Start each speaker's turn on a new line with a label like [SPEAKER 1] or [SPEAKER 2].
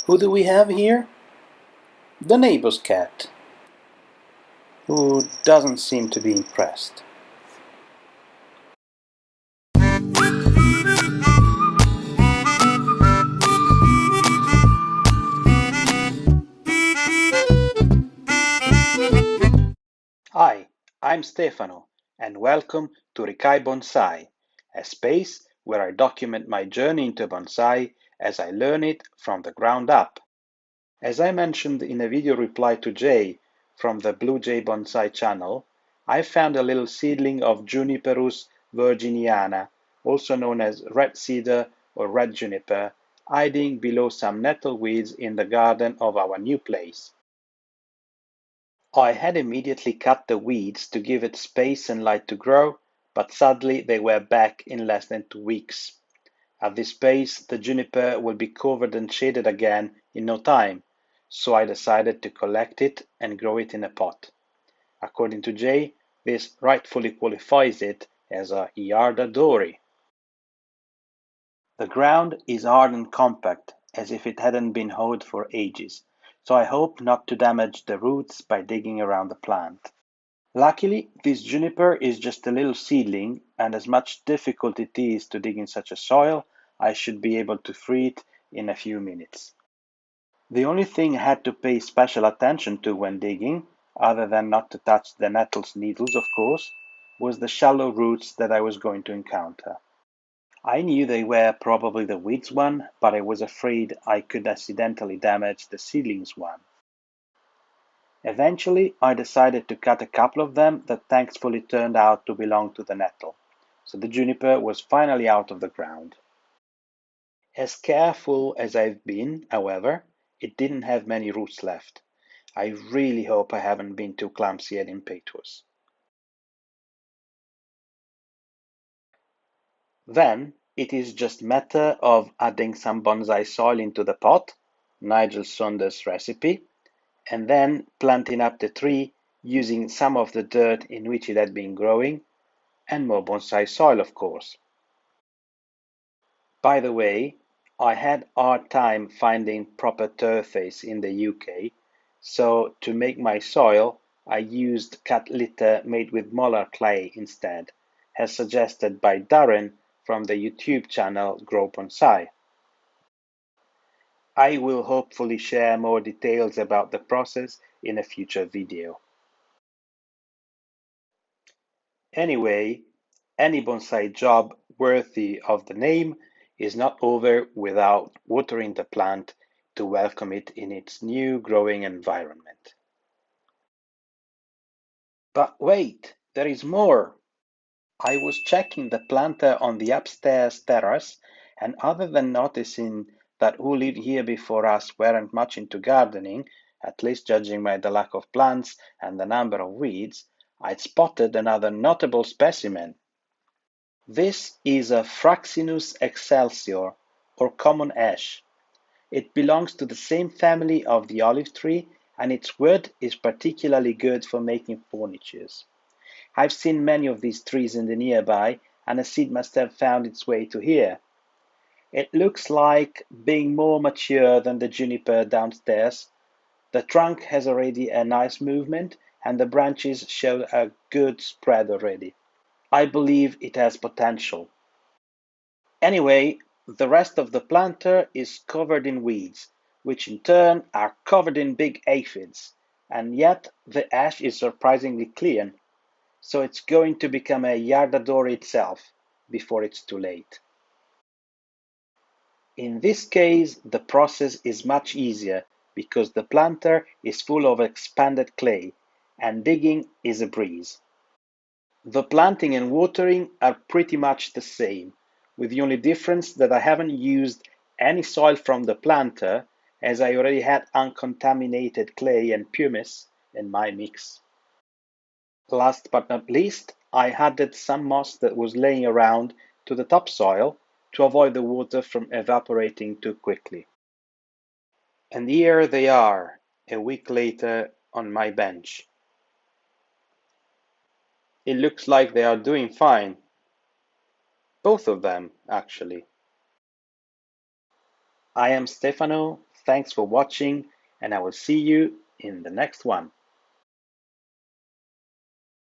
[SPEAKER 1] Who do we have here? The neighbor's cat, who doesn't seem to be impressed. Hi, I'm Stefano, and welcome to Rikai Bonsai, a space where I document my journey into bonsai as I learn it from the ground up. As I mentioned in a video reply to Jay from the Blue Jay Bonsai channel, I found a little seedling of Juniperus virginiana, also known as red cedar or red juniper, hiding below some nettle weeds in the garden of our new place. I had immediately cut the weeds to give it space and light to grow, but sadly they were back in less than 2 weeks. At this pace, the juniper will be covered and shaded again in no time, so I decided to collect it and grow it in a pot. According to Jay, this rightfully qualifies it as a Yardadori. The ground is hard and compact, as if it hadn't been hoed for ages, so I hope not to damage the roots by digging around the plant. Luckily, this juniper is just a little seedling, and as much difficult it is to dig in such a soil, I should be able to free it in a few minutes. The only thing I had to pay special attention to when digging, other than not to touch the nettle's needles of course, was the shallow roots that I was going to encounter. I knew they were probably the weeds one, but I was afraid I could accidentally damage the seedlings one. Eventually, I decided to cut a couple of them that thankfully turned out to belong to the nettle, so the juniper was finally out of the ground. As careful as I've been, however, it didn't have many roots left. I really hope I haven't been too clumsy and impetuous. Then, it is just matter of adding some bonsai soil into the pot, Nigel Saunders' recipe, and then planting up the tree using some of the dirt in which it had been growing, and more bonsai soil, of course. By the way, I had a hard time finding proper turfs in the UK, so to make my soil, I used cat litter made with molar clay instead, as suggested by Darren from the YouTube channel Grow Bonsai. I will hopefully share more details about the process in a future video. Anyway, any bonsai job worthy of the name is not over without watering the plant to welcome it in its new growing environment. But wait, there is more! I was checking the planter on the upstairs terrace, and other than noticing that who lived here before us weren't much into gardening, at least judging by the lack of plants and the number of weeds, I'd spotted another notable specimen. This is a Fraxinus excelsior, or common ash. It belongs to the same family of the olive tree, and its wood is particularly good for making furnitures. I've seen many of these trees in the nearby, and a seed must have found its way to here. It looks like being more mature than the juniper downstairs. The trunk has already a nice movement, and the branches show a good spread already. I believe it has potential. Anyway, the rest of the planter is covered in weeds, which in turn are covered in big aphids, and yet the ash is surprisingly clean, so it's going to become a Yardadori itself before it's too late. In this case, the process is much easier because the planter is full of expanded clay, and digging is a breeze. The planting and watering are pretty much the same, with the only difference that I haven't used any soil from the planter, as I already had uncontaminated clay and pumice in my mix. Last but not least, I added some moss that was laying around to the topsoil to avoid the water from evaporating too quickly. And here they are, a week later on my bench. It looks like they are doing fine. Both of them, actually. I am Stefano. Thanks for watching, and I will see you in the next one.